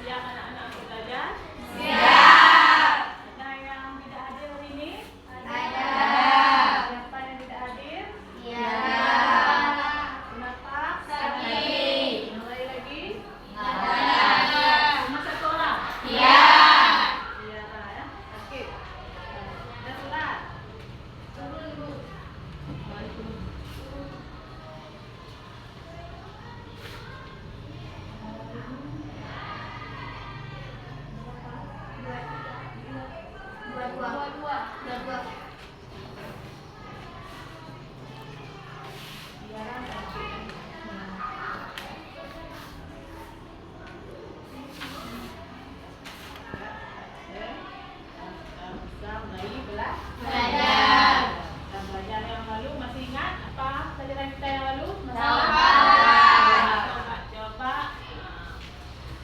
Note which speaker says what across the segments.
Speaker 1: siap anak-anak belajar?
Speaker 2: Siap.
Speaker 1: Ada yang tidak hadir hari ini?
Speaker 2: Ada.
Speaker 1: Siapa yang tidak hadir?
Speaker 2: Iya.
Speaker 1: Kenapa?
Speaker 2: Sakit.
Speaker 1: Yang lain lagi?
Speaker 2: Ada.
Speaker 1: Cuma satu orang?
Speaker 2: Iya.
Speaker 1: Iya ya, sakit. Ada surat?
Speaker 2: Dua.
Speaker 1: Biaran sakit. Bisa mulai
Speaker 2: Belajar.
Speaker 1: Dan belajar yang lalu masih ingat apa pelajaran kita yang lalu?
Speaker 2: Taubat.
Speaker 1: Coba.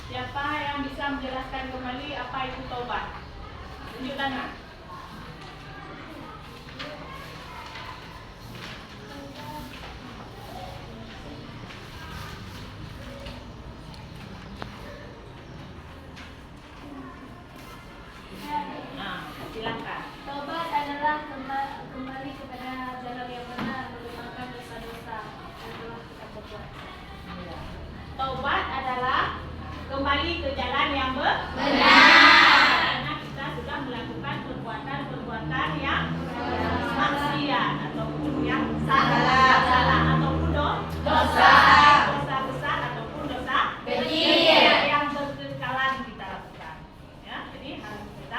Speaker 1: Siapa yang bisa menjelaskan kembali apa itu taubat? Tunjuk tangan. Nah, silakan.
Speaker 3: Taubat adalah kembali kepada jalan yang benar, melupakan dosa-dosa yang telah kita perbuat.
Speaker 1: Taubat adalah kembali ke jalan yang benar. Karena kita sudah melakukan perbuatan-perbuatan yang maksiat ataupun yang salah ataupun dosa besar ataupun dosa
Speaker 2: Kecil.
Speaker 1: yang berkekalan kita lakukan. Ya, jadi harus kita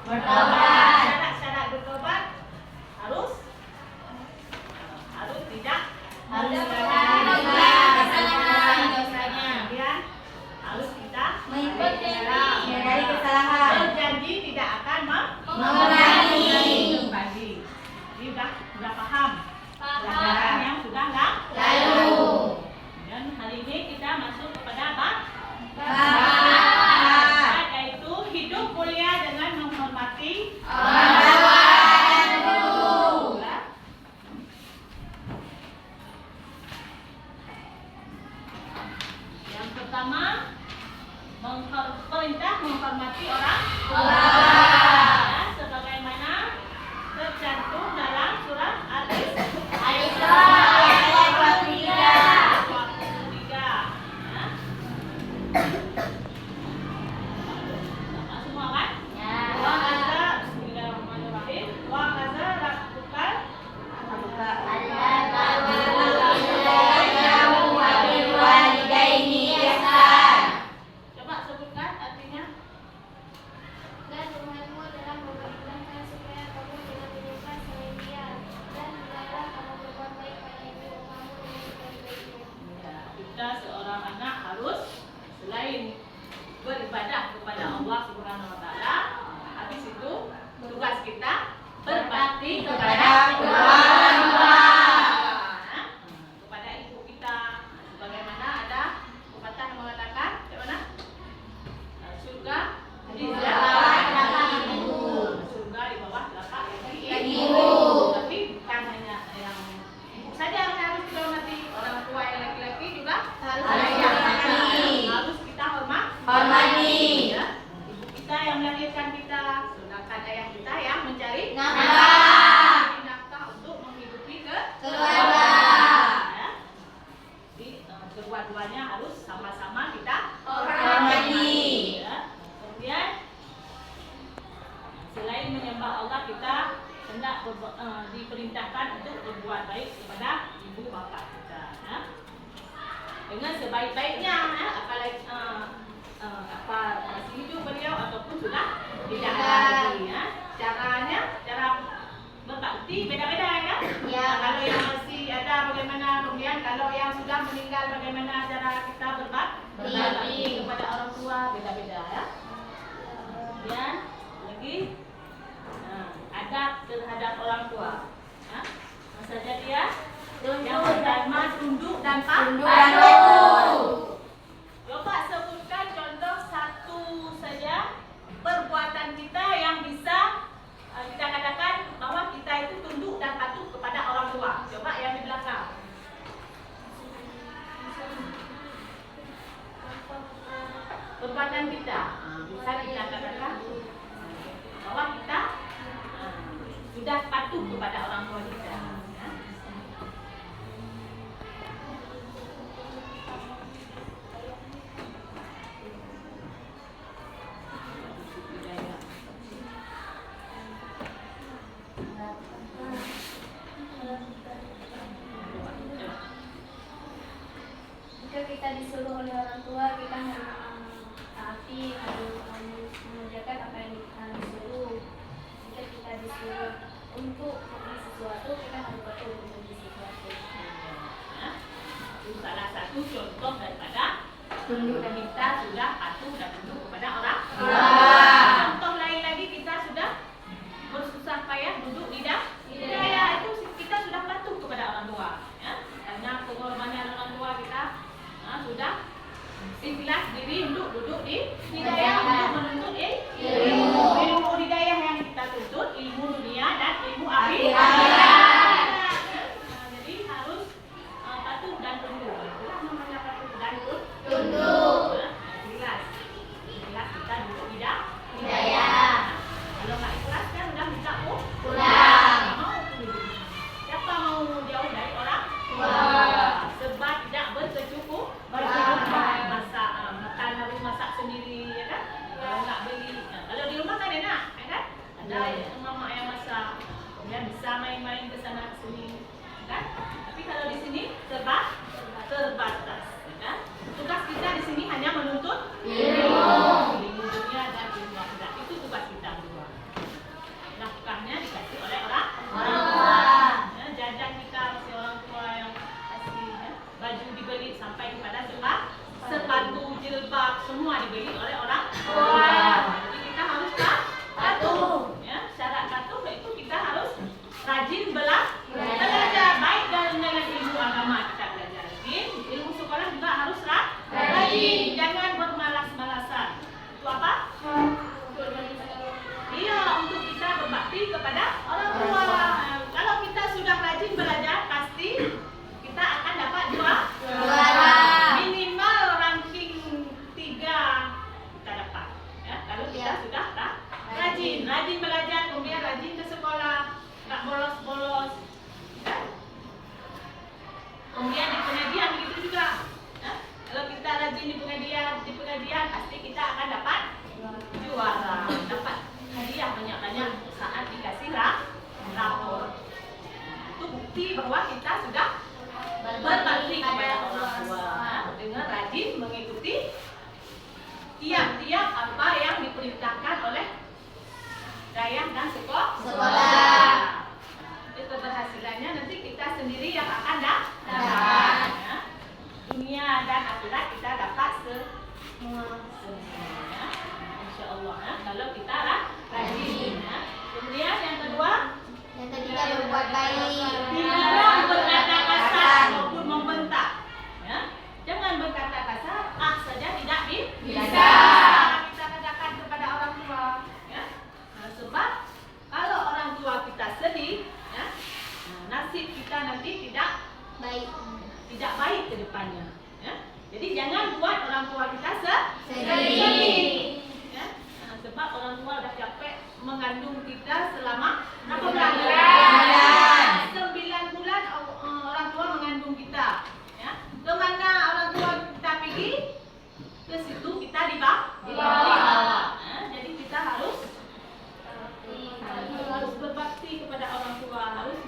Speaker 2: Bertobat.
Speaker 1: Syarat bertobat harus tidak
Speaker 2: kesalahan dosanya.
Speaker 1: Kemudian harus kita
Speaker 2: Mengikuti dari kesalahan.
Speaker 1: berjanji tidak akan
Speaker 2: Mengulangi.
Speaker 1: kembali. Jadi sudah paham pelanggaran yang sudah
Speaker 2: Lalu.
Speaker 1: Dan hari ini kita masuk kepada bab
Speaker 2: Bapak.
Speaker 1: yaitu hidup mulia dengan menghormati
Speaker 2: Orang guru.
Speaker 1: Yang pertama, perintah menghormati orang
Speaker 2: Tua.
Speaker 1: Ya, sebagaimana tercantum dalam surat
Speaker 2: Al-Isra ayat 23.
Speaker 1: Ya. Sama semua kan?
Speaker 2: Ya.
Speaker 1: Wa kaza, bismillahirrahmanirrahim. Wa kaza rabbukal
Speaker 2: Allah ta'ala ya'lamu wa bil walidaini ihsan.
Speaker 1: Coba sebutkan artinya.
Speaker 3: Dan Tuhanmu adalah memerintahkan supaya kamu jangan menyembah selain Dia, dan hendaklah kamu berbuat baik pada ibu kamu dengan sebaik-baiknya.
Speaker 1: Ya, kita seorang anak harus selain beribadah kepada Allah Subhanahu wa taala, habis itu tugas kita berbakti kepada
Speaker 2: Kedua orang tua.
Speaker 1: Nah, kepada ibu kita. Sebagaimana ada pepatah yang mengatakan, bagaimana? Surga di bawah telapak ibu. Surga di bawah telapak
Speaker 2: Ibu.
Speaker 1: Tapi bukan hanya yang ibu saja yang harus kita hormati, orang tua yang laki-laki juga
Speaker 2: Harus dihormati.
Speaker 1: harus kita
Speaker 2: Hormati.
Speaker 1: Ya. Ibu kita yang melahirkan kita, sedangkan ayah kita yang mencari
Speaker 2: Nafkah.
Speaker 1: nafkah untuk kebebanan kita. Bisa kita katakan bahwa kita sudah patuh kepada orang tua kita.
Speaker 3: Jika kita disuruh oleh orang tua, kita harus taati, harus mengerjakan apa yang kita disuruh. Jika kita disuruh untuk membeli sesuatu, kita harus patuh untuk membeli sesuatu.
Speaker 1: Itu salah satu contoh daripada kita sudah patuh dan tunduk kepada orang tua. Contoh lain lagi, kita sudah bersusah payah duduk di daya, itu kita sudah patuh kepada orang tua. Karena pengorbanan orang tua kita sudah ikhlas diri untuk duduk di daya untuk menuntut ilmu hidayah yang kita tuntut, ilmu dunia dan ilmu akhirat. Jadi harus patuh dan tunduk. Itulah namanya patuh dan tunduk. Ikhlas kita duduk di daya. Kalau nggak ikhlas kan udah minta pulang. Mau siapa mau jauh dari orang tua? Sebab tidak berkecukupan. Makan harus masak sendiri, ya kan? Kalau nggak beli, kalau di rumah kan enak, ya kan? Ada mama yang masak, kemudian bisa main-main ke sana ke sini, ya kan? Tapi kalau di sini terbatas, ya kan? Tugas kita di sini hanya menuntut ilmu dunia dan ilmu akhirat. Itu tugas kita berdua. Nafkahnya dikasih oleh orang tua. Ya, jajan kita masih orang tua yang kasih, ya. Baju dibeli sampai kepada sepatu, jilbab, semua dibeli oleh orang tua. Jadi kita harus patuh. Ya, syarat patuh itu kita harus rajin belajar, baik dengan ilmu agama kita belajar rajin, ilmu sekolah juga harus rajin. Jangan bermalas-malasan. Itu apa? Iya, untuk kita berbakti kepada orang tua. Kalau kita sudah rajin belajar, pasti kita akan dapat juara. Minimal ranking 3 kita dapat. Ya, kalau kita sudah rajin belajar, kemudian rajin ke sekolah, nggak bolos-bolos. Ya. Kemudian di pengajian begitu juga. Ya. Kalau kita rajin di pengajian pasti kita akan dapat juara, dapat hadiah banyak-banyak saat dikasih rapor. Itu bukti bahwa kita sudah berbakti kepada orang tua dengan rajin mengikuti tiap-tiap apa yang diperintahkan oleh dayah dan sekolah. Itu keberhasilannya nanti kita sendiri yang akan dapat. Ya. Dunia dan akhirat kita dapat semua. Insya Allah, ya. Kalau kita rajin. Ya. Kemudian yang kedua,
Speaker 2: Yang ketiga berbuat baik.
Speaker 1: tidak berkata kasar maupun membentak. Ya. Jangan berkata kasar, saja tidak bisa kita katakan kepada orang tua. Ya. Sebab kalau orang tua kita sedih, ya, nasib kita nanti tidak baik ke depannya. Ya. Jadi jangan buat orang tua kita sedih. Ya. Sebab orang tua sudah capek mengandung kita selama berapa bulan? 9 bulan orang tua mengandung kita. Ya. Kemana orang tua kita pergi? Ke situ kita dibawa. Ya. Jadi kita harus berbakti kepada orang tua, harus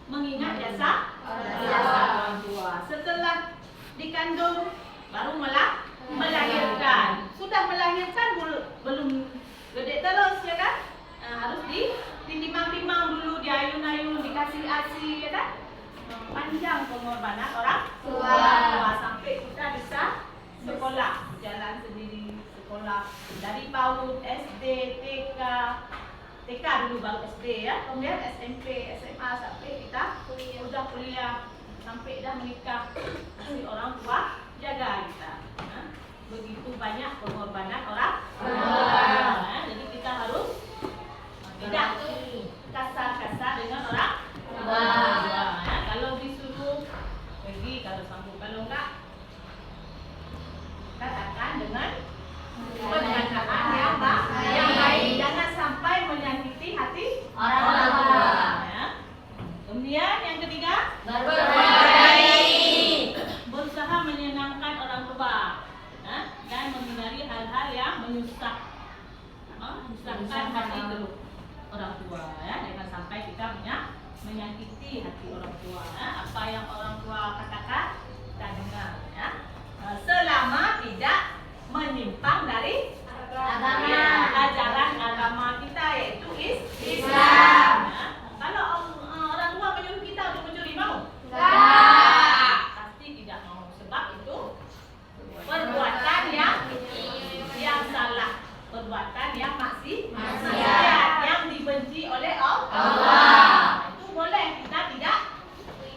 Speaker 1: mengingat jasa orang tua. Setelah dikandung baru melahirkan. Sudah melahirkan belum gede terus, ya kan? Harus ditimbang-timbang dulu, diayun-ayun, dikasih ASI, ya kan? Panjang pengorbanan orang tua sampai kita bisa sekolah, jalan sendiri, sekolah dari PAUD, SD, TK dulu baru SD, ya, kemudian SMP, SMA sampai kita udah kuliah, sampai dah menikah, si orang tua jaga kita. Begitu banyak pengorbanan orang tua. Jadi kita harus tidak kasar-kasar dengan orang tua. Kalau disuruh pergi, kalau sanggup, kalau enggak katakan dengan kemudian menghindari hal-hal yang menyusahkan hati orang tua ya. Jangan sampai kita menyakiti hati orang tua ya. Apa yang orang tua katakan kita dengar ya. Selama tidak menyimpang dari ajaran agama kita, yaitu Islam ya. Kalau orang tua menyuruh kita untuk mencuri, mau? Pasti tidak mau, sebab itu perbuatan yang salah, perbuatan yang maksiat, yang dibenci oleh Allah. Itu boleh kita tidak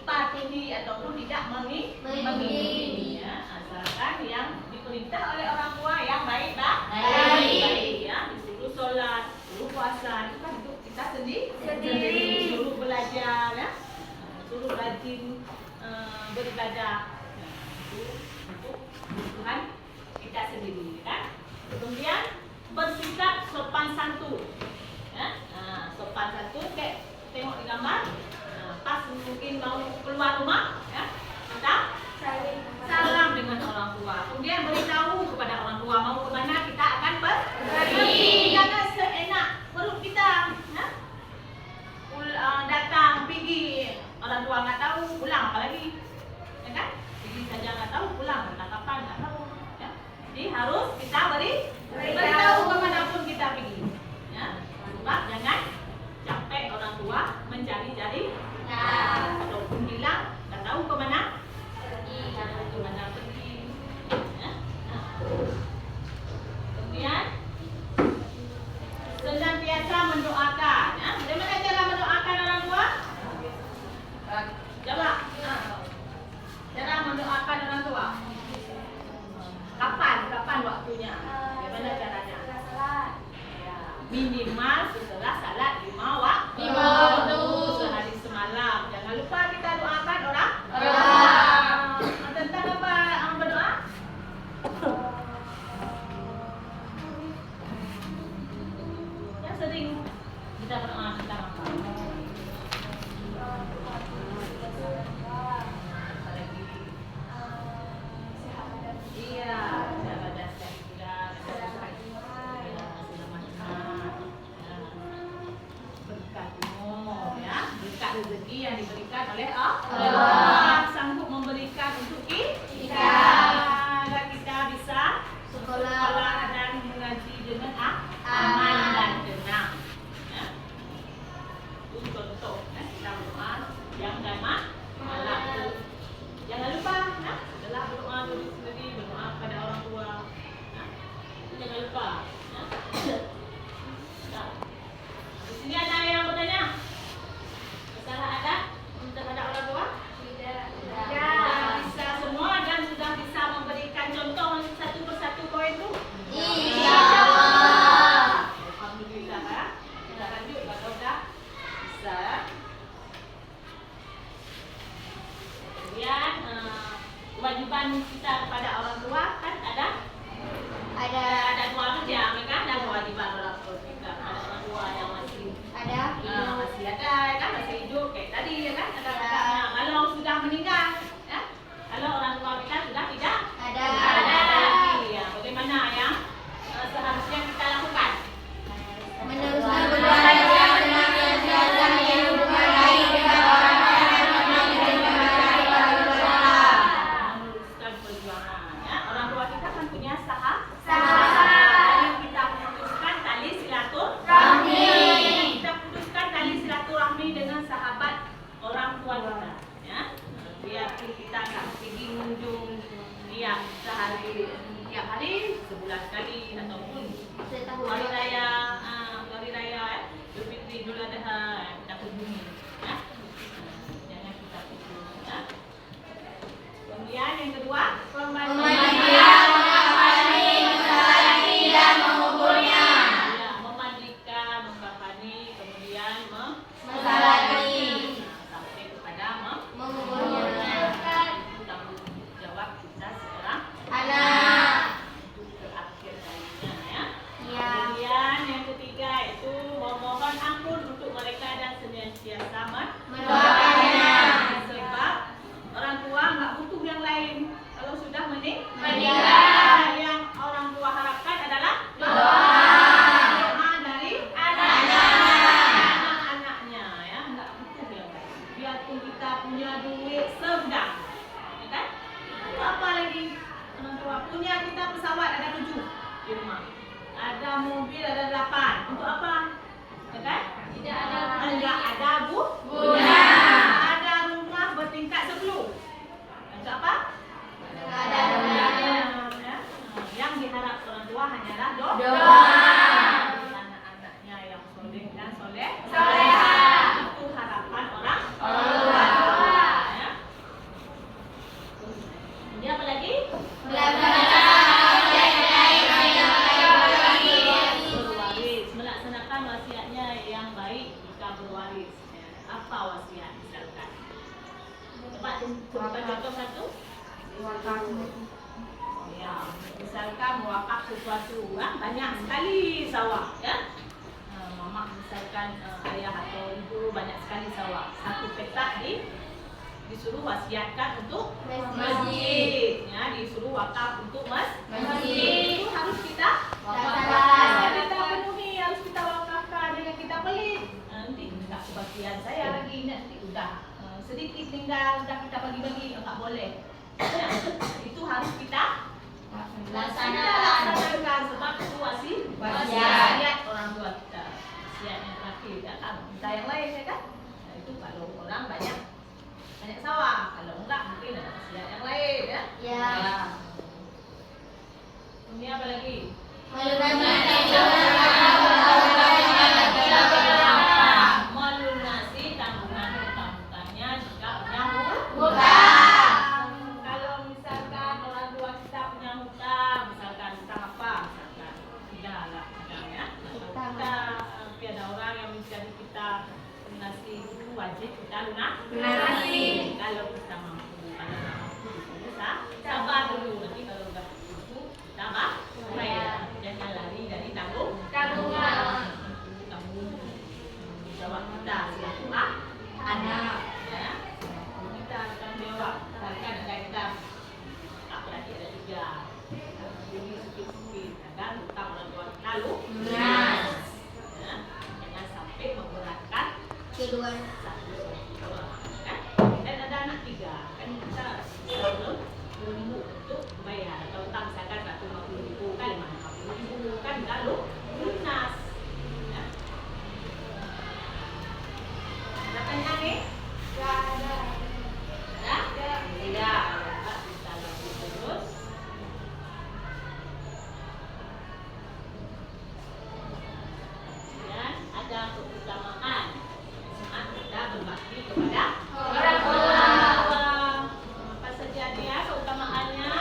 Speaker 1: patuhi ataupun tidak mengikuti ya, asalkan yang diperintah oleh orang tua yang baik ya. Disuruh sholat, disuruh puasa, itu kan hidup kita sendiri. Disuruh belajar ya, disuruh rajin beribadah. Itu untuk kebutuhan kita sendiri kan. Kemudian bersikap sopan santun ya. Sopan santun kayak tengok di gambar, pas mungkin mau keluar rumah ya, kita salam dengan orang tua, kemudian beritahu kepada orang tua mau ke mana kita akan pergi. Jangan seenak perut kita ya. Datang pergi, orang tua nggak tahu, pulang apalagi ya kan, pergi saja nggak tahu, pulang entah kapan nggak tahu ya. Jadi harus kita beritahu kemanapun kita pergi ya. Sebab jangan capek orang tua mencari-cari ataupun hilang, nggak tahu kemana pergi ya. Kemudian senantiasa mendoakan ya. Bagaimana cara mendoakan orang tua? Coba cara mendoakan orang tua. Kapan waktunya? Bagaimana caranya? Ya, minimal setelah salat 5 waktu sehari semalam. Jangan lupa kita doakan orang. Tentang apa berdoa? Yang sering kita berdoa tentang apa? Iya, ibadah sehat, berkat umur ya, berkat rezeki yang diberikan oleh Allah, sanggup memberikan untuk kita agar kita bisa sekolah dan mengaji dengan aman dan tenang ya. Itu contoh ya, kita berdoa yang malam itu. Jangan lupa ya, setelah berdoa diri sendiri, berdoa kepada orang tua ya. Jangan lupa ya. Nah, di sini ada yang bertanya masalah ada terhadap orang tua? Tidak. Bisa semua dan sudah bisa memberikan contoh satu persatu poin itu? Iya. Alhamdulillah ya. Kita lanjut kalau sudah bisa. Kemudian kewajiban kita kepada orang tua kan ada dua saja, mereka ada kewajiban orang tua kita kepada orang tua yang masih ada kan, masih hidup kayak tadi ya kan, ada kalau sudah meninggal ya, kalau orang tua kita sudah tidak ada lagi ya, bagaimana yang seharusnya kita lakukan?
Speaker 2: Meneruskan perbuatan yang senantiasa yang hubungan baik dengan orang lain dan mencari
Speaker 1: meneruskan perjuangan ya. Orang tua kita kan punya sahabat. Kita putuskan tali silaturahmi. Kita putuskan tali silaturahmi dengan sahabat orang tua kita ya. Biar kita nggak pergi kunjung tiap hari, sebulan sekali ataupun hari raya Idul Fitri, Idul Adha kita kunjungi ya. Jangan kita putus ya. Kemudian yang kedua,
Speaker 2: memandikan, mengkafani, mensalati dan menguburnya.
Speaker 1: Ya, memandikan, mengkafani, kemudian
Speaker 2: Mensalati,
Speaker 1: sampai kepada
Speaker 2: menguburnya.
Speaker 1: itu tanggung jawab kita seorang
Speaker 2: Anak.
Speaker 1: untuk terakhir kalinya ya.
Speaker 2: Ya.
Speaker 1: Kemudian tua hanyalah
Speaker 2: Doa.
Speaker 1: Anak-anaknya yang soleh dan soleha.
Speaker 2: Soleha.
Speaker 1: Itu harapan orang
Speaker 2: tua.
Speaker 1: Ya. Ini apa lagi? Berwaris, melaksanakan wasiatnya yang baik jika berwaris. Ya. Apa wasiat misalkan? Coba contoh satu. Ya, misalkan mewakaf sesuatu, banyak sekali sawah, ya. Mama misalkan ayah atau ibu banyak sekali sawah, satu petak disuruh wasiatkan untuk masjid, ya, disuruh wakaf untuk masjid. Itu harus kita
Speaker 2: Wakafkan.
Speaker 1: kita penuhi, harus kita wakafkan, jangan kita pelit. Nanti minta kebagian saya lagi, nanti udah sedikit tinggal, udah kita bagi-bagi, enggak boleh. Ya, itu harus kita laksanakan sebab itu wasiat orang tua kita, wasiat yang terakhir, ya kan? Minta yang lain, ya kan? Nah, itu kalau orang banyak sawah, kalau enggak mungkin ada wasiat yang lain, ya.
Speaker 2: Ya.
Speaker 1: Ini apa lagi? Melunasi tanggungan hutang-hutangnya jika punya hutang. Kalau misalkan orang tua kita punya hutang, misalkan hutang apa? Misalkan tidak lah, ya. Kita tiada orang yang mencari kita lunasi itu wajib kita lunasi. Kalau kita mampu, kalau tidak mampu bisa sabar dulu. Nanti kalau sudah mampu kita bayar. Jangan lari dari tanggungan. Jawab kita selaku anak, ya. Kita akan jawab. Misalkan ada kita beradik ada 3, jadi sikit-sikit ada hutang orang tua kita lunas. Ya. Jangan sampai memberatkan
Speaker 2: Kedua.
Speaker 1: satu orang, kan? Dan ada anak 3, kan kita belum untuk bayar. Kalau hutang misalkan 150.000 kan 50.000 kan lalu lunas. Ya. Ada tanya nih? Ada? Tidak. Kita lanjut terus. Dan ada keutamaan. Ada berbakti kepada
Speaker 2: Orang tua.
Speaker 1: Apa saja dia keutamaannya?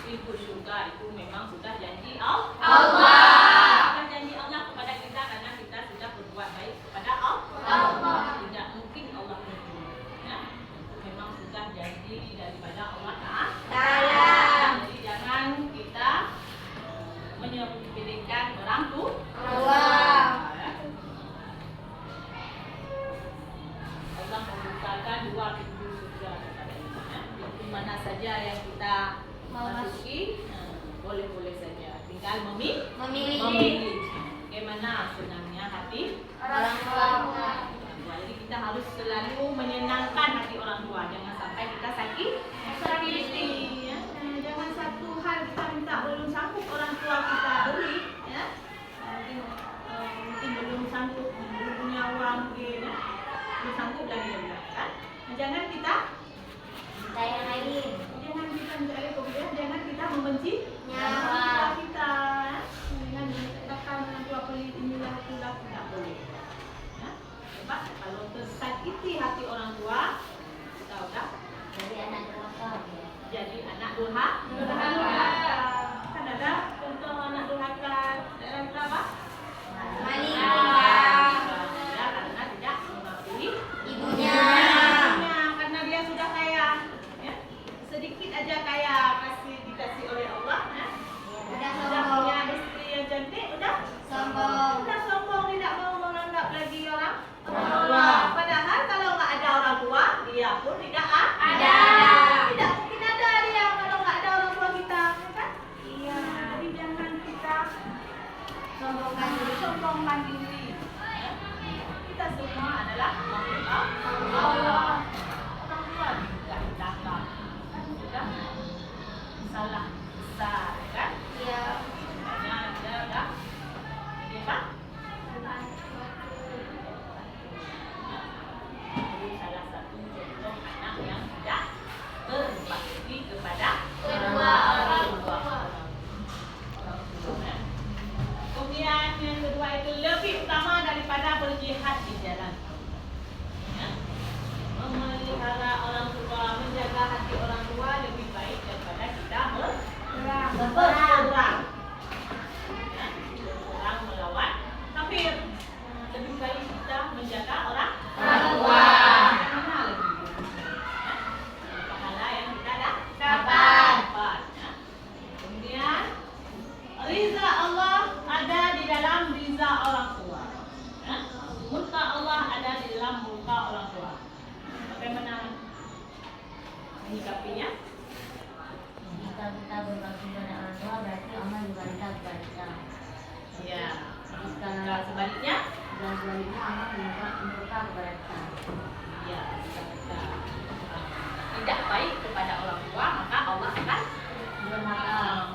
Speaker 1: Ibu syurga itu memang sudah janji Allah. Bukan janji Allah kepada kita karena kita sudah berbuat baik kepada Allah. Tidak mungkin Allah menunggu. Ya. Itu memang sudah janji daripada Allah Ta'ala. Jadi jangan kita menyepelekan orang tua. Ya. Allah membukakan 2 pintu surga kepada kita. Ya. Pintu mana saja yang kita masuki, boleh-boleh saja. Tinggal memilih. Bagaimana senangnya hati
Speaker 2: Orang tua.
Speaker 1: Jadi kita harus selalu menyenangkan hati orang tua. Jangan sampai kita sakit hati. Ya. Jangan satu hal kita minta belum sanggup orang tua kita beri. Ya. Mungkin belum sanggup, belum punya uang mungkin. Ya. Belum sanggup lagi kan? Jangan kita jangan kita membenci orang kita. Jangan mengatakan orang tua pelit inilah itulah, tidak boleh. Ya. Sebab kalau tersakiti hati orang tua, kita udah jadi anak durhaka. Kan ada contoh anak durhaka dalam kita apa? Ya, karena tidak mengakui
Speaker 2: Ibunya.
Speaker 1: karena dia sudah kaya, ya. Sedikit aja kaya dikasih oleh Allah, ya. Sudah punya istri yang cantik, udah
Speaker 2: Sombong.
Speaker 1: tidak mau menganggap lagi orang tua. Padahal kalau nggak ada orang tua, dia pun tidak ada. Tidak mungkin ada dia kalau nggak ada orang tua kita, ya kan? Iya. Jadi jangan kita sombongkan diri. Ya. Kita semua adalah makhluk Allah. Orang tua juga datang, kan sudah salah besar, kan?
Speaker 2: Iya.
Speaker 1: Makanya dia udah
Speaker 2: selanjutnya Allah meminta murka kepada kita.
Speaker 1: Ya, jika kita tidak baik kepada orang tua, maka Allah akan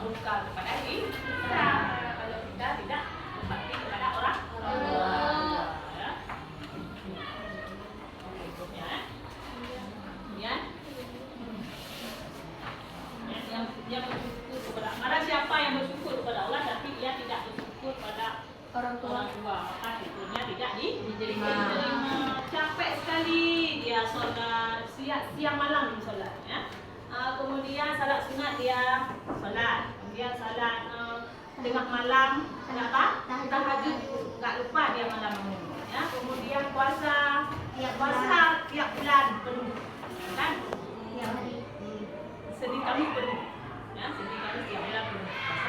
Speaker 1: murka kepada kita. Kalau kita tidak berbakti kepada orang tua. Ya. Berikutnya, kemudian yang bersyukur kepada mana siapa yang bersyukur kepada Allah tapi ia tidak bersyukur pada
Speaker 3: Orang tua.
Speaker 1: maka syukurnya tidak
Speaker 2: Diterima.
Speaker 1: capek sekali dia sholat siang malam sholat ya. Kemudian salat sunat dia sholat, kemudian salat tengah malam apa tahajud nggak lupa dia malam ya. Kemudian puasa tiap bulan penuh kan sedih kami penuh ya, sedih kami tiap bulan penuh puasa.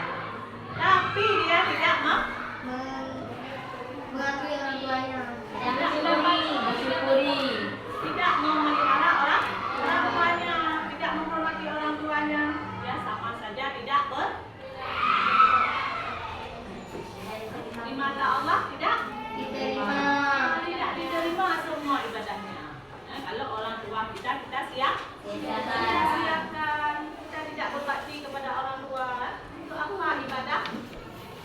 Speaker 1: Tapi dia tidak
Speaker 2: Mengakui orang tuanya.
Speaker 1: Tidak
Speaker 2: Mensyukuri.
Speaker 1: tidak memelihara orang tuanya, tidak menghormati orang tuanya, ya sama saja tidak di mata Allah tidak
Speaker 2: Diterima.
Speaker 1: diterima semua ibadahnya. Ya, kalau orang tua kita siapkan, kita tidak berbakti kepada orang tua. Untuk apa ibadah?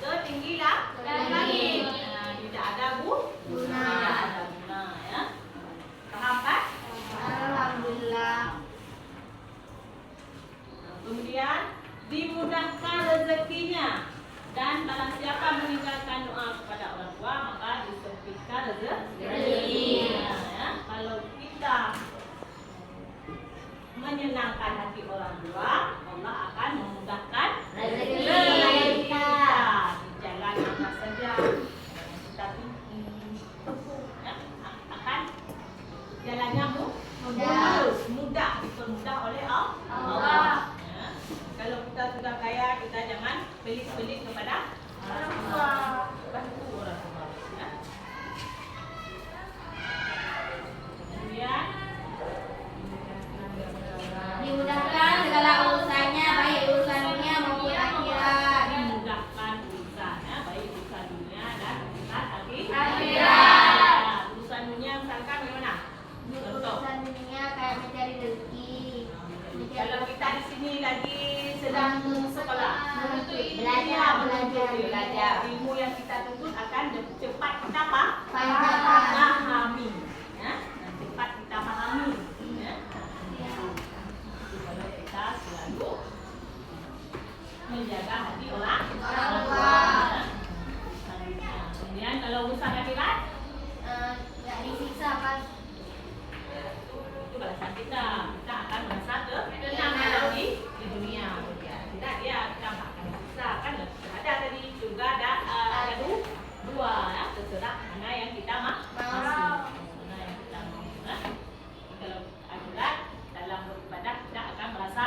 Speaker 1: Setinggilah langit. Tidak ada
Speaker 2: Guna.
Speaker 1: tidak ada guna ya. Paham kan?
Speaker 2: Alhamdulillah.
Speaker 1: Kemudian dimudahkan rezekinya dan barang siapa meninggalkan doa kepada orang tua maka disempitkan rezeki. Ya, kalau kita menyenangkan hati orang tua, Allah akan memudahkan
Speaker 2: Rezeki
Speaker 1: kita di jalan apa saja kita tempuh ya, akan jalannya mudah dipermudah oleh Allah. Ya. Kalau kita sudah kaya, kita jangan pelit-pelit kepada orang tua. Bantu orang tua. Ya. Kemudian
Speaker 2: Dimudahkan segala urusannya, baik urusan dunia maupun akhirat.
Speaker 1: dimudahkan urusannya, baik urusan dunia dan urusan
Speaker 2: Akhirat.
Speaker 1: Ya, urusan dunia misalkan bagaimana? Contoh.
Speaker 2: Urusan dunia kayak mencari rezeki.
Speaker 1: Kalau kita di sini lagi sedang sekolah,
Speaker 2: Belajar.
Speaker 1: Ilmu yang kita tuntut akan cepat kita
Speaker 2: Paham.
Speaker 1: pahami, ya, dan cepat kita pahami. Ya. Kalau kita selalu menjaga hati orang
Speaker 2: tua.
Speaker 1: Ya. Kemudian kalau urusan akhirat,
Speaker 2: Nggak disiksa pas.
Speaker 1: itu balasan kita akan merasa tenang kalau di dunia ya, tidak dia kita nggak akan bisa kan ada tadi juga ada dua ya, terserah mana yang kita mana yang kita mau ya. Kalau akhirat dalam beribadah kita akan merasa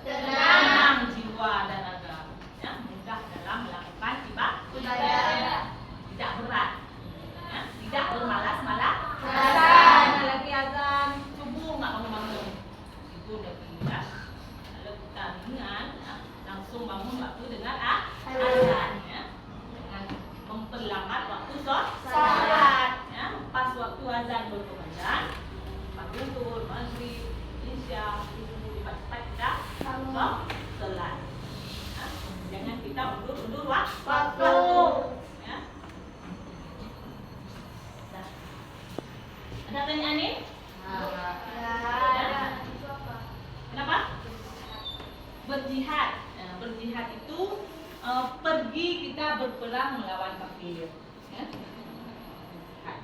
Speaker 1: tenang jiwa dan raga ya, mudah dalam melakukan ibadah tidak berat ya, tidak bermalas-malas
Speaker 2: Azan.
Speaker 1: lagi azan subuh nggak bangun itu udah ya. Kalau kita ringan ya, langsung bangun waktu dengan azan ya, dengan memperlambat waktu sholat ya, pas waktu azan berkumandang bangun turun maghrib isya subuh cepat-cepat kita sholat ya. Jangan kita undur waktu ya. Nah, ada pertanyaan nih? Kenapa? Berjihad. Nah, berjihad itu pergi kita berperang melawan kafir. Ya. Jihad.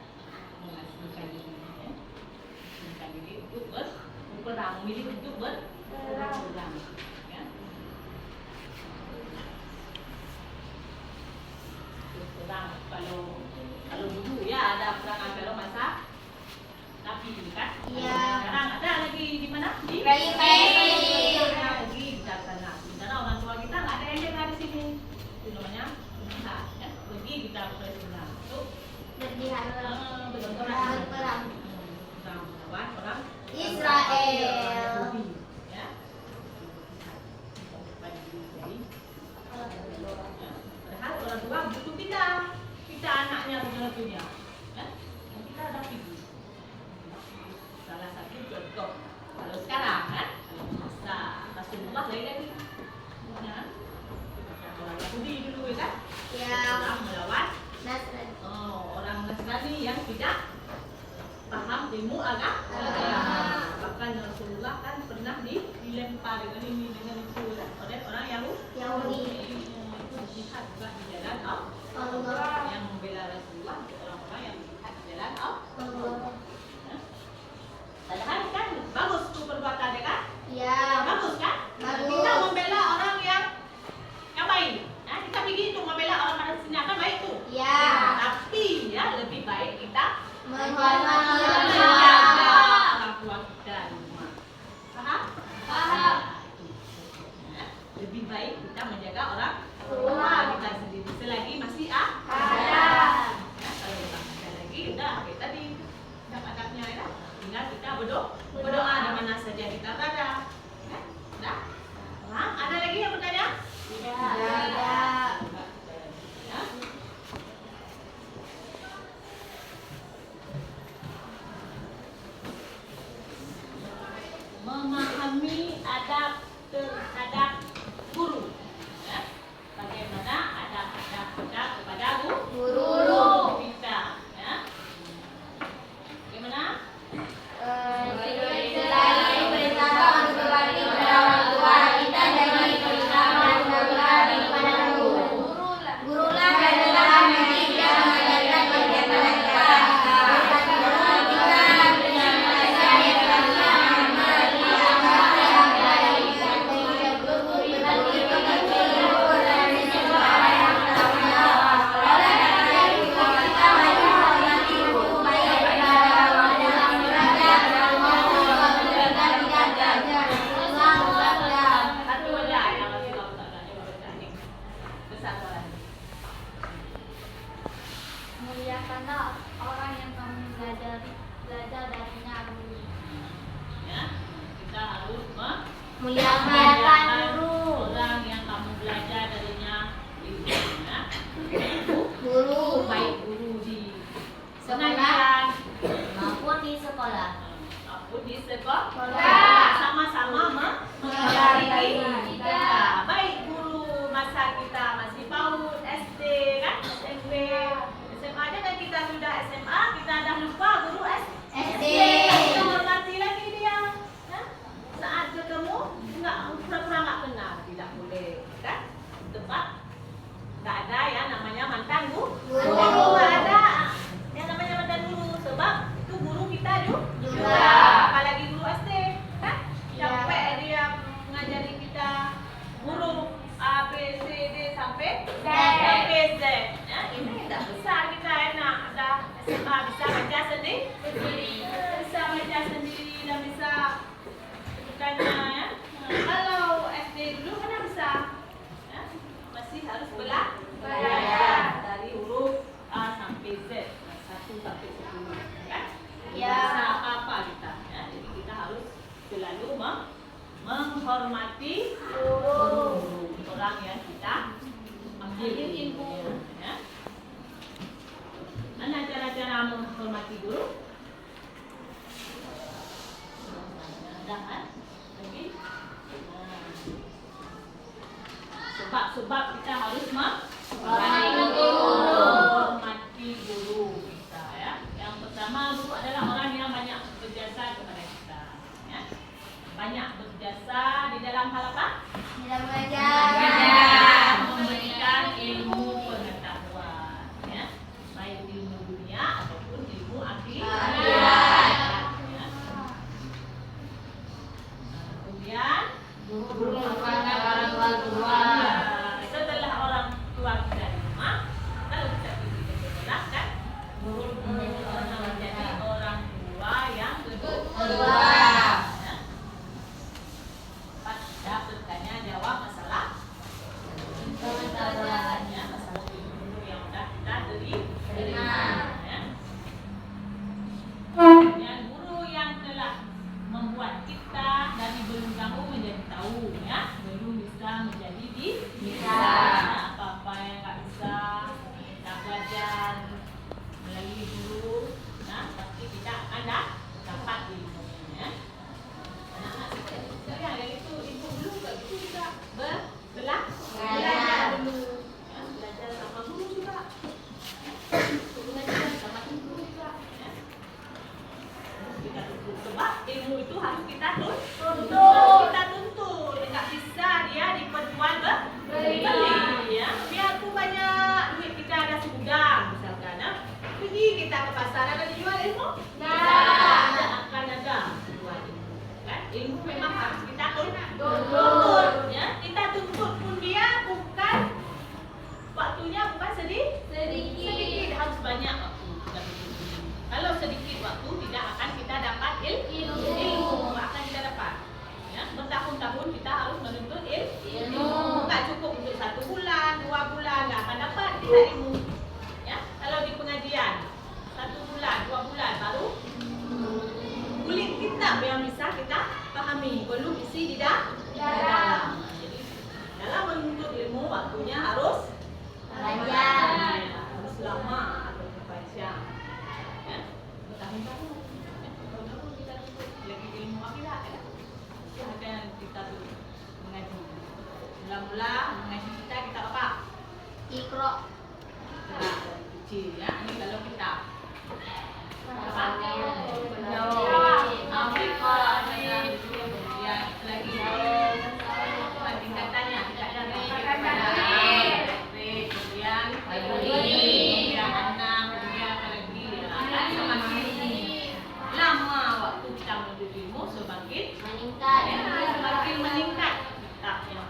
Speaker 1: Mengasihkan diri. Ya. Mengasihkan diri untuk berperang. Memilih untuk berperang. Ya. Berperang. Kalau dulu ya ada perang kalau masa Nabi kan?
Speaker 2: Iya.
Speaker 1: Sekarang ada lagi di mana? Di
Speaker 2: Palestina.
Speaker 1: Ada lagi di sana. Karena orang tua kita nggak ada yang jaga di sini. Itu namanya jihad. Ya. Pergi kita ke Palestina. Itu
Speaker 2: Berjihad.
Speaker 1: berperang.
Speaker 2: Berperang.
Speaker 1: Melawan orang
Speaker 2: Israel.
Speaker 1: Yahudi. Ya. Jadi, ya. Padahal orang tua butuh kita. Kita anaknya betul-betul ya. sekarang kan? Rasulullah lain lagi. Ya. Orang Yahudi dulu kan?
Speaker 2: Ya.
Speaker 1: Orang melawan
Speaker 2: Nasrani.
Speaker 1: orang Nasrani yang tidak paham ilmu agama. Bahkan Rasulullah kan pernah dilempar dengan ini dengan itu kan? Oleh orang Yahudi. Itu jihad juga di jalan Allah. Yang membela Rasulullah orang-orang yang jihad di jalan Allah. Padahal kan bagus tuh perbuatannya kan?
Speaker 2: Ya.
Speaker 1: Bagus kan?
Speaker 2: Bagus.
Speaker 1: Kita membela orang yang baik. Nah, kita pergi untuk membela orang Palestina kan baik tuh.
Speaker 2: Ya.
Speaker 1: Tapi ya lebih baik kita
Speaker 2: Menghormati
Speaker 1: menjaga orang tua kita di rumah. Paham?
Speaker 2: Paham.
Speaker 1: Nah, lebih baik kita menjaga orang tua kita sendiri selagi masih ada. Ya, kalau udah ada lagi udah kita di adab-adabnya ya. Tinggal kita berdoa di mana saja kita berada. Ya, udah. Paham? Ada lagi yang bertanya?
Speaker 2: Ya.
Speaker 1: Ya. Memahami adab terhadap guru. Ya. Bagaimana adab-adab kita kepada guru kita. Ya. Bagaimana?
Speaker 2: Selain perintahkan untuk berbakti kepada orang tua, kita jangan diperintahkan untuk berbakti kepada guru. Gurulah yang telah mendidik dan mengajarkan kepada kita. Perhatikan dengan pelajaran yang telah memberi agama yang baik. Guru berbakti kepada guru dan sesuatu yang pertama. Oleh karena itu kita wajib menghormati guru baik dalam belajar dan maupun memberikan tidak belajar. Allah Akbar.
Speaker 1: Satu aja yang masih kau tak ada yang baca ni. Besar suara.
Speaker 3: Muliakanlah orang yang kamu belajar darinya.
Speaker 1: Ya. Kita harus
Speaker 2: Muliakan
Speaker 1: orang yang kamu belajar darinya ilmu. Ya.
Speaker 2: guru
Speaker 1: Baik guru di
Speaker 2: Sekolah.
Speaker 1: pengajian
Speaker 2: maupun di sekolah.
Speaker 1: maupun di sekolah.
Speaker 2: Ya.
Speaker 1: Sama-sama
Speaker 2: Mengajari
Speaker 1: kita. Baik guru masa kita masih PAUD, SD kan, SMP, SMA aja kan kita sudah SMA, kita dah lupa guru
Speaker 2: SD.
Speaker 1: Kita hormati lagi dia. Ya. Saat ketemu enggak pura-pura enggak kenal, tidak boleh kan? Sebab enggak ada yang namanya mantan guru. Enggak ada yang namanya mantan guru sebab itu guru kita juga. Apalagi guru SD kan? Capek dia mengajari kita huruf A, B, C, D sampai Z. Ya, ini tidak besar kita enak. Dah SMA bisa baca sendiri. Bisa baca sendiri dan bisa bukannya ya. Kalau SD dulu mana bisa? Ya, masih harus belajar dari huruf A sampai Z, 1 sampai 10. Kan?
Speaker 2: Ya.
Speaker 1: Bisa apa-apa kita. Ya, jadi kita harus selalu menghormati guru orang yang kita ambil ilmu. Ya. Mana cara-cara menghormati guru? Ada kan? Lagi? Sebab kita harus menghormati guru kita. Ya. Yang pertama, guru adalah orang yang banyak berjasa kepada kita. Ya. Banyak berjasa di dalam hal apa?
Speaker 2: Tidak belajar.
Speaker 1: Memberikan ilmu pengetahuan, ya. Baik ilmu dunia ataupun ilmu akhirat. Ya. Kemudian
Speaker 2: Guru merupakan orang tua.
Speaker 1: setelah orang tua kita di rumah, lalu kita pergi ke sekolah kan? Guru menjadi orang tua yang kedua. Ya. Pada bertanya jawab masalah pengetahuannya, masalah ilmu yang sudah kita terima. Ya. Kemudian guru yang telah membuat kita dari belum tahu menjadi tahu, ya, belum bisa menjadi bisa. Apa-apa yang nggak bisa kita belajar melalui guru, nah pasti kita akan dapat ilmunya. Ya. Anak-anak kecil ya. Ini kalau kita tingkatannya tidak dari kemudian anak kemudian lagi semakin lama waktu kita menuntut ilmu semakin meningkat yang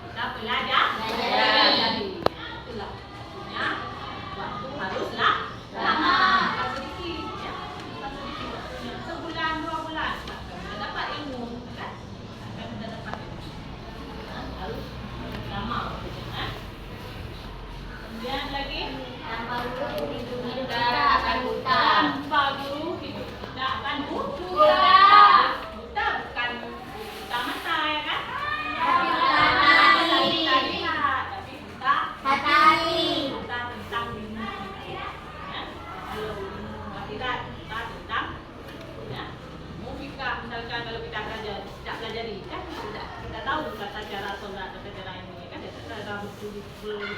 Speaker 1: kita belajar. Itulah maksudnya waktu haruslah lama. Sedikit ya, sedikit waktunya sebulan 2 bulan kita dapat ilmu kan? Kita dapat ilmu. Harus lama waktunya kan? Kemudian lagi tanpa guru hidup kita akan buta. Tanpa guru hidup kita akan buta. Buta bukan buta mata ya kan? Tapi buta hati. Buta tentang ilmu kita. Ya? Kalau ilmu akhirat buta tentang ya. Ilmu fikih misalkan kalau kita tidak pelajari kan kita tahu tata cara sholat, tata cara ini kan cara betul ya.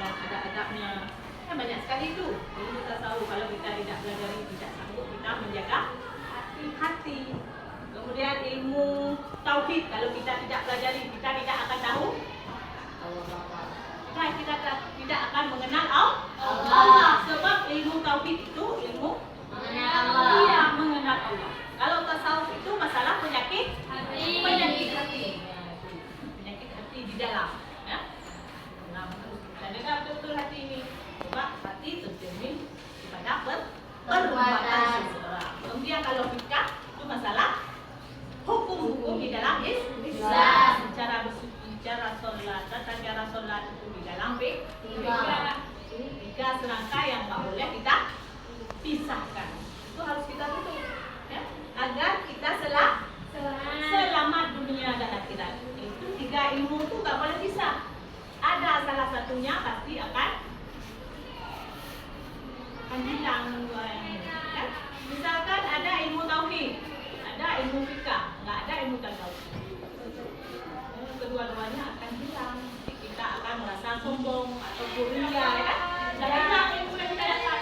Speaker 1: Dan ada adabnya kan banyak sekali itu. Jadi kita tahu kalau kita tidak pelajari tidak sanggup kita menjaga hati. Kemudian ilmu tauhid kalau kita tidak pelajari kita tidak akan tahu kita tidak akan mengenal Allah. Sebab ilmu tauhid itu ilmu mengenal Allah. Iya, mengenal Allah. Kalau tasawuf itu masalah penyakit hati. Penyakit hati di dalam ya. Nah, kita dengar betul hati ini. Sebab hati tercermin kepada perbuatan seseorang. Kemudian kalau fikih itu masalah hukum-hukum di dalam Islam, cara bersuci, cara sholat, tata cara sholat itu di dalam fikih. Tiga serangkai yang tak boleh kita pisahkan. Itu harus kita tutup, ya, agar kita selamat dunia dan akhirat. Itu 3 ilmu itu tak boleh pisah. Ada salah satunya pasti akan hilang dua ini. Ya? Misalkan ada ilmu tauhid, ada ilmu fikih, nggak ada ilmu tasawuf. Kedua-duanya akan hilang. Kita akan merasa sombong atau ria, ya kan? Hilang ilmu yang kita dapat.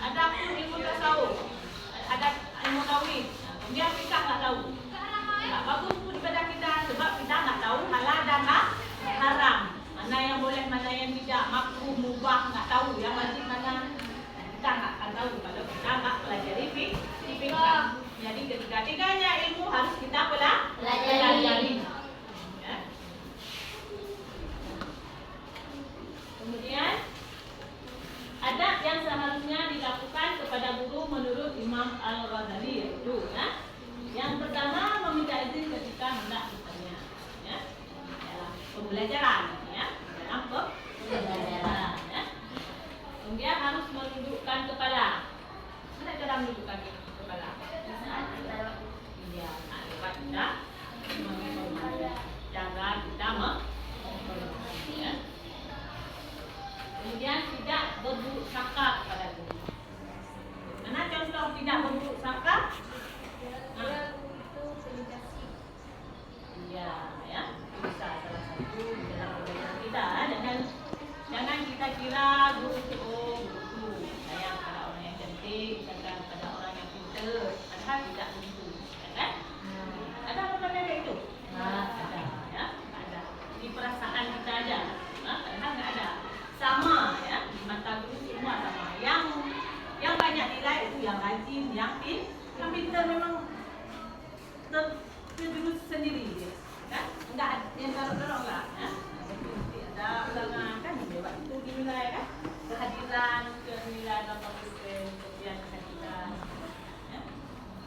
Speaker 1: Ada pun ilmu tasawuf, ada ilmu tauhid. Kemudian kita nggak tahu. Nggak bagus pun ibadah kita sebab kita nggak tahu halal dan haram. Mana yang boleh, mana yang tidak, makruh, mubah, nggak tahu. Yang wajib mana kita nggak akan tahu kalau kita nggak pelajari fikih. Jadi ketiga-tiganya ilmu harus kita pelajari. Ya. Kemudian adab yang seharusnya dilakukan kepada guru menurut Imam Al-Ghazali yaitu ya. Yang pertama meminta izin ketika hendak bertanya ya. Dalam pembelajaran ya. Dalam pembelajaran ya. Kemudian harus menundukkan kepala. Mana cara menundukkan kepala? Iya, lewat kita cara kita ya. Kemudian tidak berburuk sangka kepada guru. Mana contoh tidak berburuk sangka? Iya, ya. Bisa salah satu dalam pembelajaran kita. Jangan kita kira guru itu guru sayang pada orang yang cantik, sayang pada orang yang pintar. Padahal tidak begitu, ya kan? Ada apa kayak itu? Ada, ya. Ada. Di perasaan kita aja. Padahal nggak ada. Sama, ya. Di mata guru semua sama. Yang banyak nilai itu yang rajin, yang pintar memang terjurus sendiri, ya. Kan? Enggak yang dorong lah, ya. Ada ulangan kan lewat itu dinilai kan, kehadiran, kenilaian 80%, kemudian kehadiran, ya.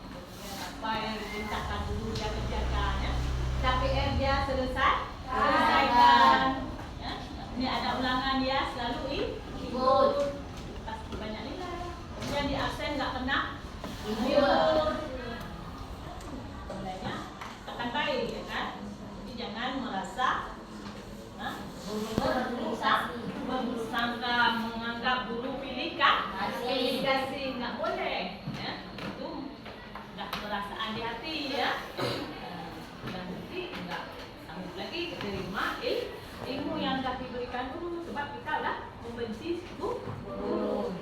Speaker 1: Kemudian apa yang dimintakan dulu dia kerjakan, ya. KPR dia selesaikan, ya. Ini ada ulangan dia selalu ikut, pasti banyak nilai. Kemudian di absen nggak pernah libur, mulainya akan baik, ya kan. Jadi jangan merasa berburuk sangka, menganggap guru pilih kasih, nggak boleh, ya. Itu nggak perasaan di hati, ya. Dan nanti nggak sanggup lagi terima ilmu yang dah diberikan guru sebab kita lah membenci guru.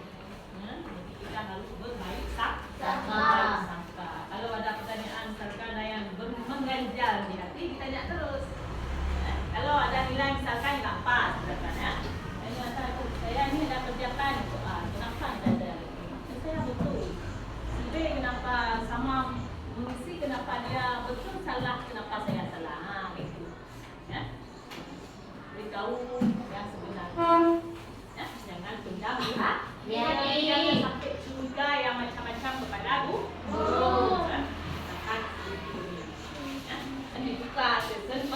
Speaker 1: Jadi kita harus berbaik sangka. Kalau ada pertanyaan misalkan yang mengganjal di hati, kita tanya terus. Kalau ada nilai misalkan nggak pas, misalkan ya, saya ini ada kerjakan, kenapa tidak ada? Saya betul. Si B kenapa sama mengisi, kenapa dia betul salah, kenapa saya salah? Gitu. Ya. Beritahu yang sebenarnya. Ya, jangan pendam ya. Jangan sampai curiga yang macam-macam kepada guru. Ini buka sesi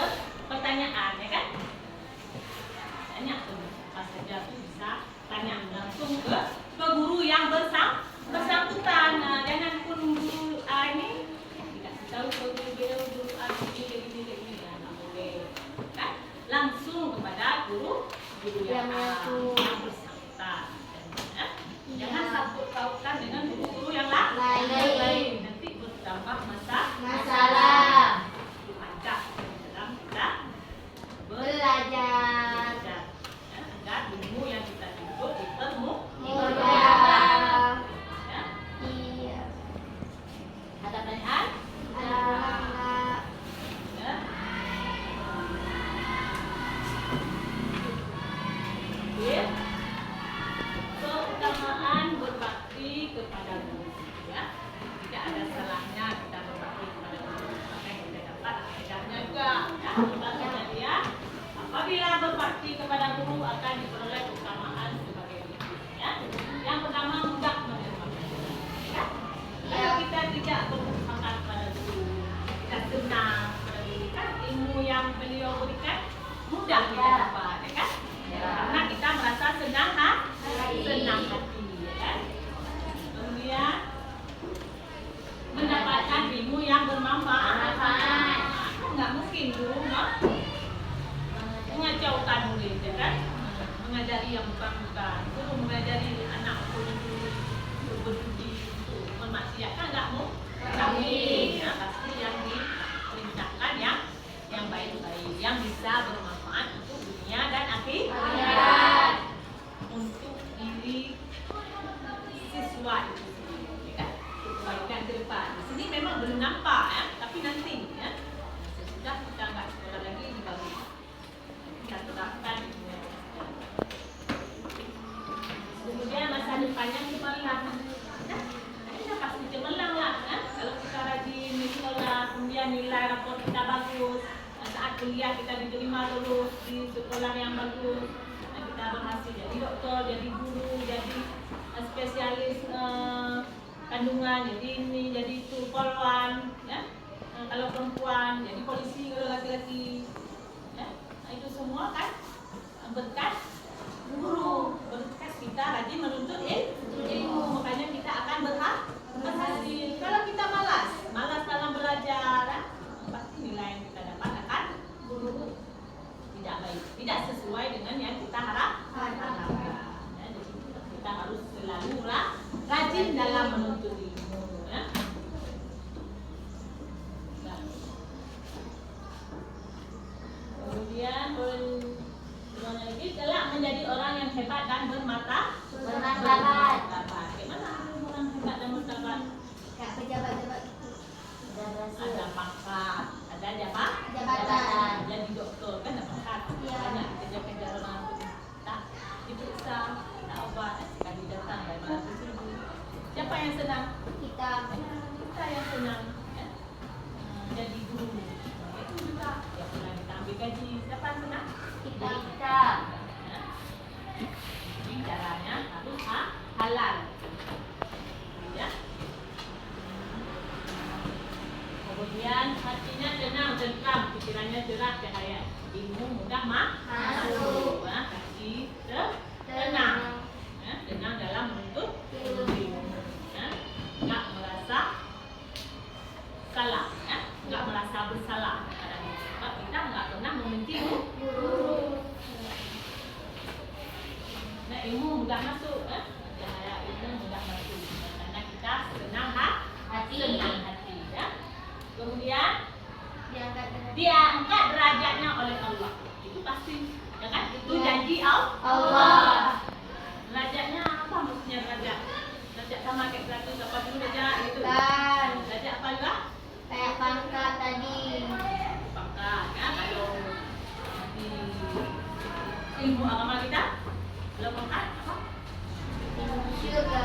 Speaker 1: pertanyaan, ya kan? Tanya tuh, pas saja tuh bisa tanya langsung ke guru yang bersangkutan. Jangan pun guru A ini tidak tahu guru B, guru A ini, nggak boleh. Kan? Langsung kepada guru yang bersangkutan. Jangan sangkut pautkan dengan guru-guru yang lain. Nanti bertambah masalah. Dalam kita belajar. Agar ilmu yang kita tuntut mudah. Ya.
Speaker 3: Iya.
Speaker 1: Ada pertanyaan? Ya. Oke. Keutamaan berbakti kepada guru. Ya. Tidak ada salahnya kita berbakti kepada guru. Maka kita dapat faedahnya juga. Ya. Sebabnya dia apabila berbakti kepada guru akan diperoleh keutamaan sebagai berikut. Ya. Yang pertama, mudah menerima pelajaran. Ya. Kalau kita tidak bersemangat pada guru, kita senang pada guru, kan ilmu yang beliau berikan mudah kita dapat, ya kan? Karena kita merasa senang hati, ya kan? Kemudian mendapatkan ilmu yang bermanfaat. Nggak mungkin guru mengacaukan murid, ya kan? Mengajari yang bukan-bukan. Guru mengajari anak untuk berjudi, untuk bermaksiat, kan nggak mau? Ya, pasti yang diperintahkan yang baik-baik, yang bisa bermanfaat untuk dunia dan akhirat, untuk diri siswa itu sendiri, ya kan? Untuk kebaikan ke depan. Di sini memang belum nampak, ya, tapi nanti, ya, sesudah kita nggak sekolah lagi di baru kita terapkan. Kemudian masa depannya cemerlang. Ini pasti cemerlang lah, ya. Kalau kita rajin sekolah, kemudian nilai rapor kita bagus, saat kuliah kita diterima lulus di sekolah yang bagus, kita berhasil jadi dokter, jadi guru, jadi spesialis kandungan, jadi ini, jadi itu, polwan, ya. Kalau perempuan jadi polisi, kalau laki-laki, ya. Nah, itu semua kan berkat guru, berkat kita rajin menuntut ilmu, makanya kita akan berhasil. Kalau kita malas dalam belajar, ya, pasti nilai yang kita dapat akan tidak baik, tidak sesuai dengan yang kita harapkan. Ya, jadi kita harus selalu rajin dalam menuntut ilmu. Ya. Kemudian lagi kelak menjadi orang yang hebat dan bermartabat. Gimana orang hebat dan martabat?
Speaker 3: Kayak pejabat-pejabat
Speaker 1: Ada pangkat, ada
Speaker 3: jabatan.
Speaker 1: Jadi dokter kan ada pangkat.
Speaker 3: Iya.
Speaker 1: Banyak kerja-kerja orang itu tak diperiksa, tak obat, sekali datang dari 100.000. Siapa yang senang?
Speaker 3: Kita
Speaker 1: Yang senang, ya. Jadi guru. Itu juga yang pernah kita ambil gaji. Siapa yang senang?
Speaker 3: kita
Speaker 1: Ya. Jadi caranya harus halal. Ya. Kemudian hatinya tenang, tentram, pikirannya cerah, cahaya, ilmu mudah masuk. Hati tenang, ya, tenang dalam menuntut ilmu. Ya. Nggak merasa salah, ya. Nggak merasa bersalah. Sebab kita nggak pernah membenci
Speaker 3: guru.
Speaker 1: Nah, ilmu mudah masuk, ya. Cahaya ilmu mudah masuk karena kita senang hati, ya. Kemudian
Speaker 3: Diangkat
Speaker 1: diangkat derajatnya oleh Allah. Itu pasti yang kan? Itu janji Allah. Derajatnya apa maksudnya derajat? Derajat sama kayak 100 apa dulu derajat gitu.
Speaker 3: Dan
Speaker 1: Derajat apa juga?
Speaker 3: kayak pangkat tadi.
Speaker 1: Pangkat kan kalau di ilmu agama kita kalau pangkat apa?
Speaker 3: Juga.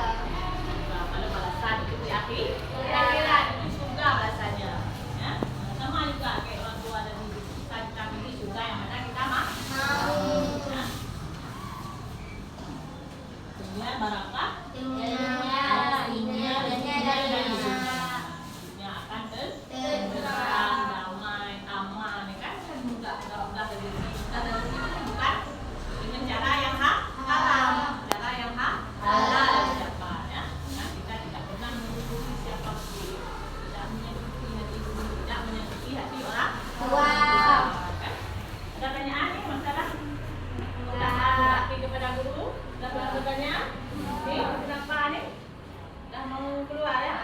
Speaker 1: Nah, kalau balasan itu akhirat itu surga balasannya ya. Sama juga kayak orang tua dan ibu kita pilih surga yang mana kita mau ya. Dunia barakah dunia akan tenteram, damai, aman ya kan mudah rezeki kita dan rezeki itu bukan dengan cara yang halal, cara yang halal siapa ya. Nah, kita tidak pernah menutupi siapapun, tidak menyakiti hati ibu, tidak menyakiti hati orang tua. Kan? Ada pertanyaan nih masalah utahan bakti kepada guru? Sudah bertanya? Nih, kenapa nih? Sudah mau keluar ya?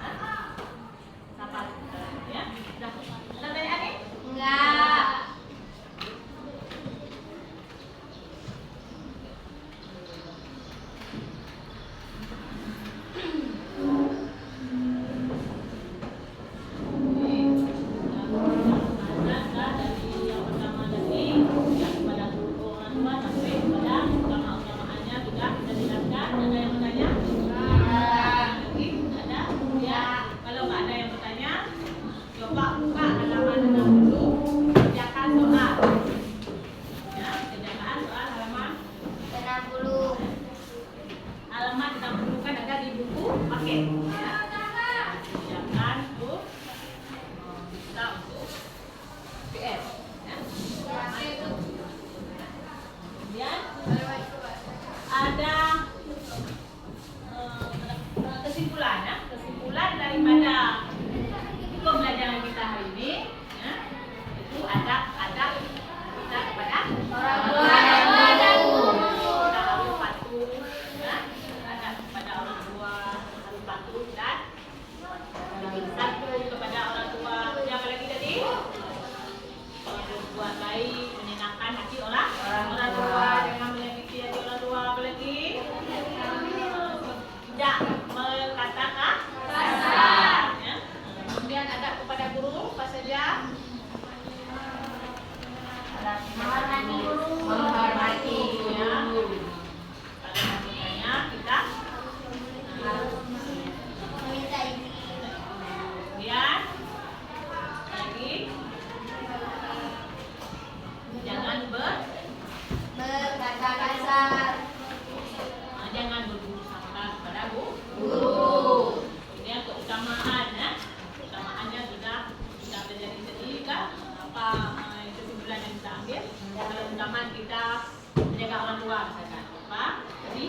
Speaker 1: Hah? Siapa? Ya? Sudah. Ada pertanyaan nih?
Speaker 3: Enggak.
Speaker 1: Halaman 60 kan ada di buku paket ya. Jangan tuh bisa untuk PS ya. Kemudian ada kesimpulan ya. Kesimpulan daripada pembelajaran kita hari ini ya, itu adab kita kepada
Speaker 3: Orang tua dan guru.
Speaker 1: kita harus patuh ya. Adab kepada orang tua harus patuh dan satu kepada orang tua. Yang apa lagi tadi? Berbuat baik, menyenangkan hati orang tua, jangan menyakiti hati orang tua. Apa lagi? Tidak mengatakan kasar ya. Kemudian adab kepada guru apa saja?
Speaker 3: Menghormati guru.
Speaker 1: Menghormati ya. Kalau bertanya kita
Speaker 3: Meminta izin.
Speaker 1: kemudian lagi jangan
Speaker 3: Berkata kasar.
Speaker 1: jangan berburuk sangka kepada
Speaker 3: Guru.
Speaker 1: Kemudian keutamaan ya. Keutamaannya sudah kita pelajari tadi kan apa kesimpulan yang kita ambil. Kalau keutamaan kita menjaga orang tua misalkan apa tadi